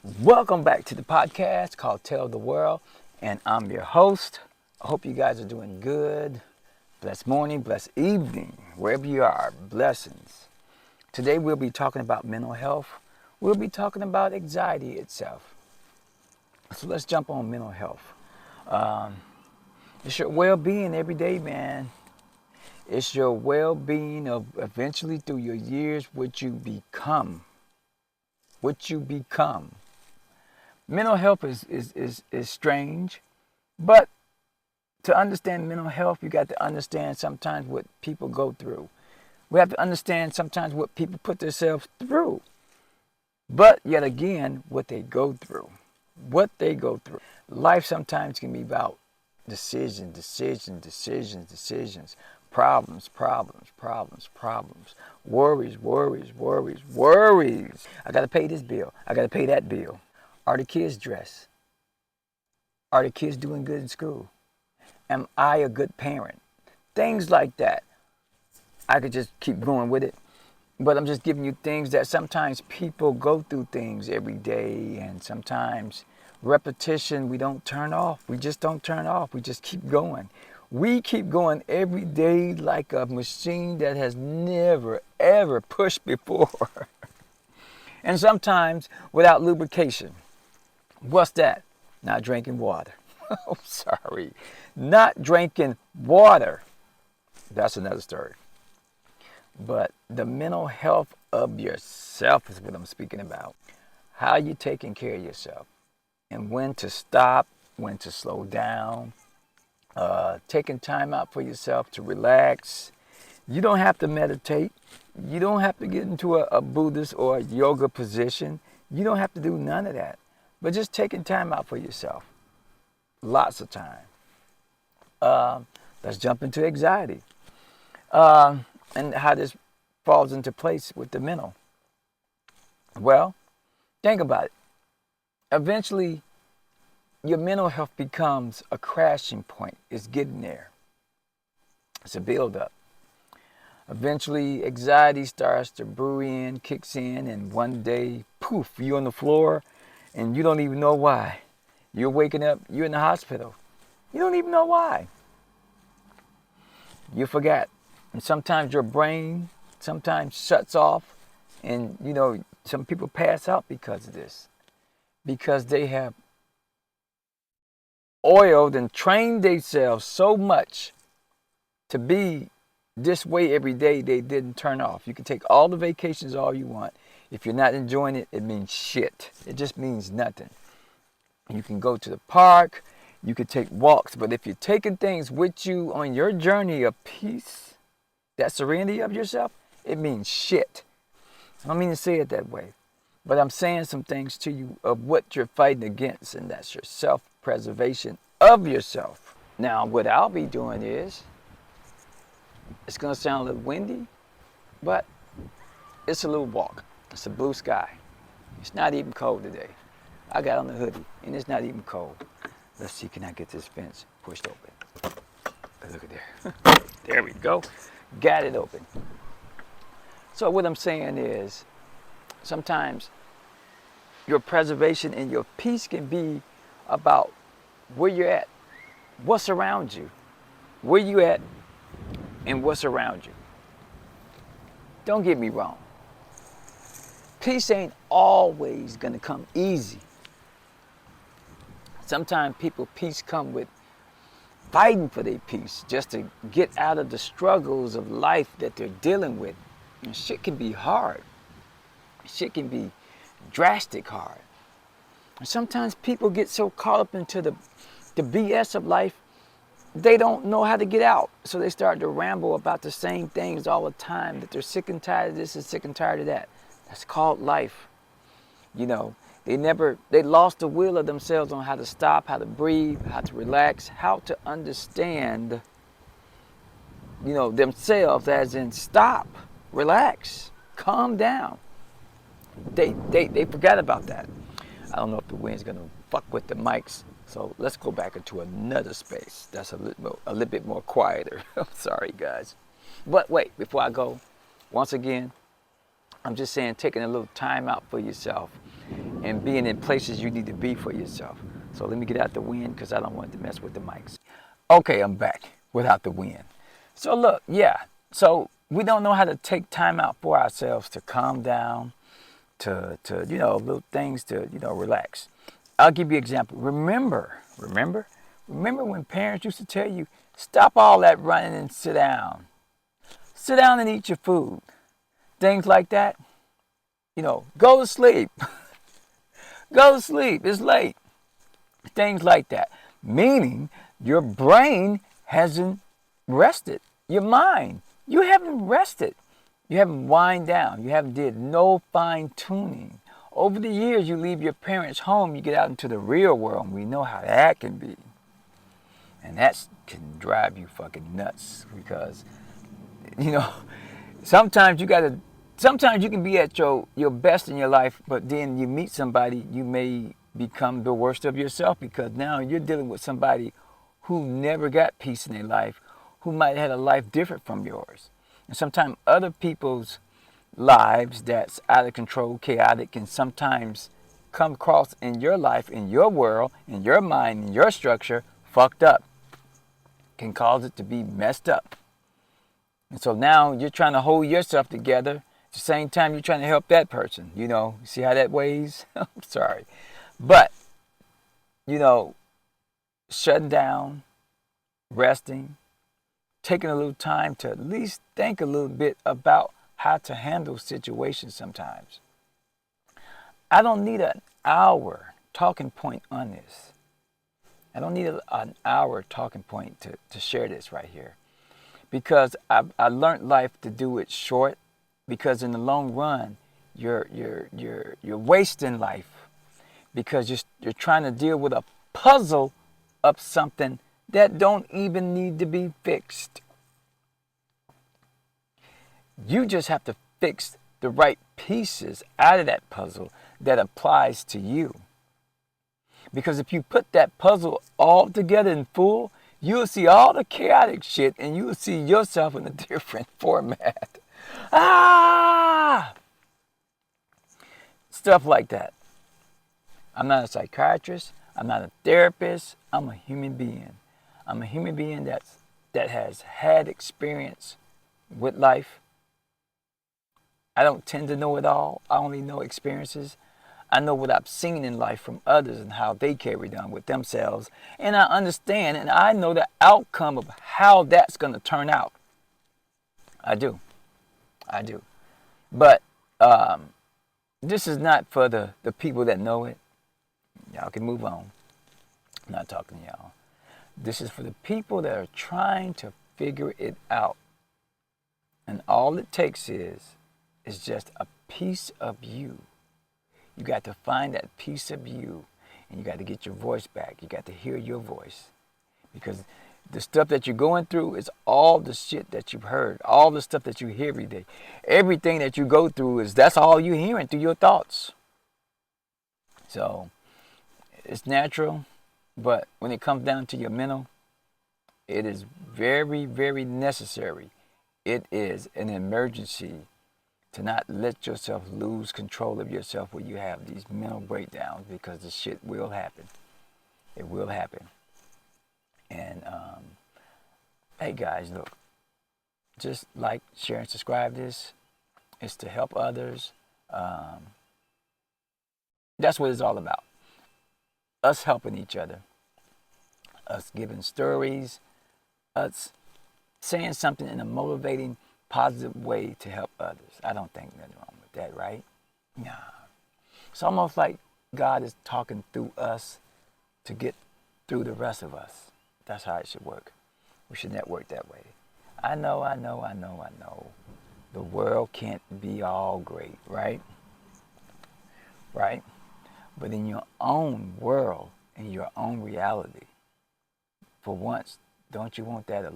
Welcome back to the podcast called Tell the World, and I'm your host. I hope you guys are doing good. Blessed morning, blessed evening, wherever you are, blessings. Today we'll be talking about mental health. We'll be talking about anxiety itself. So let's jump on mental health. Um, it's your well-being every day, man. It's your well-being of eventually through your years, what you become. What you become. Mental health is strange, but to understand mental health, you got to understand sometimes what people go through. We have to understand sometimes what people put themselves through, but yet again, what they go through. What they go through. Life sometimes can be about decisions, problems, worries. I got to pay this bill. I got to pay that bill. Are the kids dressed? Are the kids doing good in school? Am I a good parent? Things like that. I could just keep going with it, but I'm just giving you things that sometimes people go through things every day, and sometimes repetition we don't turn off. We just don't turn off. We just keep going. We keep going every day like a machine that has never, ever pushed before. And sometimes without lubrication. What's that? Not drinking water. Oh, sorry. Not drinking water. That's another story. But the mental health of yourself is what I'm speaking about. How you taking care of yourself. And when to stop, when to slow down. Taking time out for yourself to relax. You don't have to meditate. You don't have to get into a Buddhist or a yoga position. You don't have to do none of that. But just taking time out for yourself. Lots of time. Let's jump into anxiety. And how this falls into place with the mental. Well, think about it. Eventually, your mental health becomes a crashing point. It's getting there. It's a buildup. Eventually, anxiety starts to brew in, kicks in, and one day, poof, you're on the floor and you don't even know why. You're waking up, you're in the hospital. You don't even know why. You forgot. And sometimes your brain sometimes shuts off, and some people pass out because of this. Because they have oiled and trained themselves so much to be this way every day, they didn't turn off. You can take all the vacations all you want. If you're not enjoying it, it means shit. It just means nothing. You can go to the park, you can take walks, but if you're taking things with you on your journey of peace, that serenity of yourself, it means shit. I don't mean to say it that way, but I'm saying some things to you of what you're fighting against, and that's your self-preservation of yourself. Now, what I'll be doing is, it's going to sound a little windy, but it's a little walk. It's a blue sky. It's not even cold today. I got on the hoodie, and it's not even cold. Let's see, can I get this fence pushed open? Look at there. There we go. Got it open. So what I'm saying is, sometimes your preservation and your peace can be about where you're at, what's around you, where you at, and what's around you. Don't get me wrong. Peace ain't always going to come easy. Sometimes peace come with fighting for their peace just to get out of the struggles of life that they're dealing with. And shit can be hard. Shit can be drastic hard. And sometimes people get so caught up into the BS of life, they don't know how to get out. So they start to ramble about the same things all the time, that they're sick and tired of this and sick and tired of that. That's called life. They lost the will of themselves on how to stop, how to breathe, how to relax, how to understand, themselves, as in stop, relax, calm down. They forgot about that. I don't know if the wind's gonna fuck with the mics, so let's go back into another space that's a little bit more quieter. I'm sorry, guys. But wait, before I go, once again, I'm just saying, taking a little time out for yourself. and being in places you need to be for yourself. So let me get out the wind because I don't want to mess with the mics. Okay, I'm back without the wind. So look, yeah. So we don't know how to take time out for ourselves to calm down, to little things to, relax. I'll give you an example. Remember when parents used to tell you, stop all that running and sit down. Sit down and eat your food. Things like that. Go to sleep. Go to sleep. It's late. Things like that. Meaning your brain hasn't rested. Your mind, you haven't rested. You haven't wind down. You haven't did no fine tuning. Over the years, you leave your parents' home, you get out into the real world, and we know how that can be. And that can drive you fucking nuts because, sometimes sometimes you can be at your best in your life, but then you meet somebody, you may become the worst of yourself because now you're dealing with somebody who never got peace in their life, who might have had a life different from yours. And sometimes other people's lives that's out of control, chaotic, can sometimes come across in your life, in your world, in your mind, in your structure, fucked up. Can cause it to be messed up. And so now you're trying to hold yourself together. At the same time, you're trying to help that person. You see how that weighs? I'm sorry. But, shutting down, resting, taking a little time to at least think a little bit about how to handle situations sometimes. I don't need an hour talking point on this. I don't need an hour talking point to share this right here. Because I learned life to do it short, because in the long run, you're wasting life because you're trying to deal with a puzzle of something that don't even need to be fixed. You just have to fix the right pieces out of that puzzle that applies to you. Because if you put that puzzle all together in full, you'll see all the chaotic shit and you'll see yourself in a different format. Stuff like that. I'm not a psychiatrist. I'm not a therapist. I'm a human being. I'm a human being that has had experience with life. I don't tend to know it all. I only know experiences. I know what I've seen in life from others and how they carried on with themselves. And I understand and I know the outcome of how that's going to turn out. I do. But this is not for the people that know it. Y'all can move on. I'm not talking to y'all. This is for the people that are trying to figure it out. And all it takes is just a piece of you. You got to find that piece of you, and you got to get your voice back. You got to hear your voice. Because the stuff that you're going through is all the shit that you've heard, all the stuff that you hear every day. Everything that you go through that's all you're hearing through your thoughts. So it's natural, but when it comes down to your mental, it is very, very necessary. It is an emergency to not let yourself lose control of yourself when you have these mental breakdowns, because the shit will happen. It will happen. And hey guys, look, just like, share, and subscribe this. It's to help others. That's what it's all about. Us helping each other. Us giving stories. Us saying something in a motivating, positive way to help others. I don't think nothing wrong with that, right? Nah. It's almost like God is talking through us to get through the rest of us. That's how it should work. We should network that way. I know. The world can't be all great, right? Right? But in your own world, in your own reality, for once, don't you want that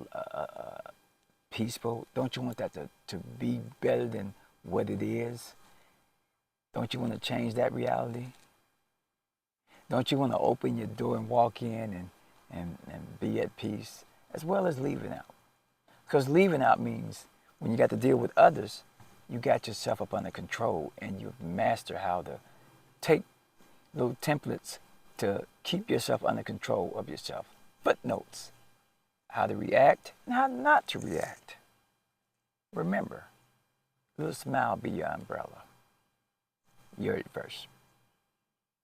peaceful? Don't you want that to be better than what it is? Don't you want to change that reality? Don't you want to open your door and walk in and be at peace, as well as leaving out? Because leaving out means when you got to deal with others, you got yourself up under control and you've mastered how to take little templates to keep yourself under control of yourself. Footnotes. How to react and how not to react. Remember, little smile be your umbrella. You heard it first.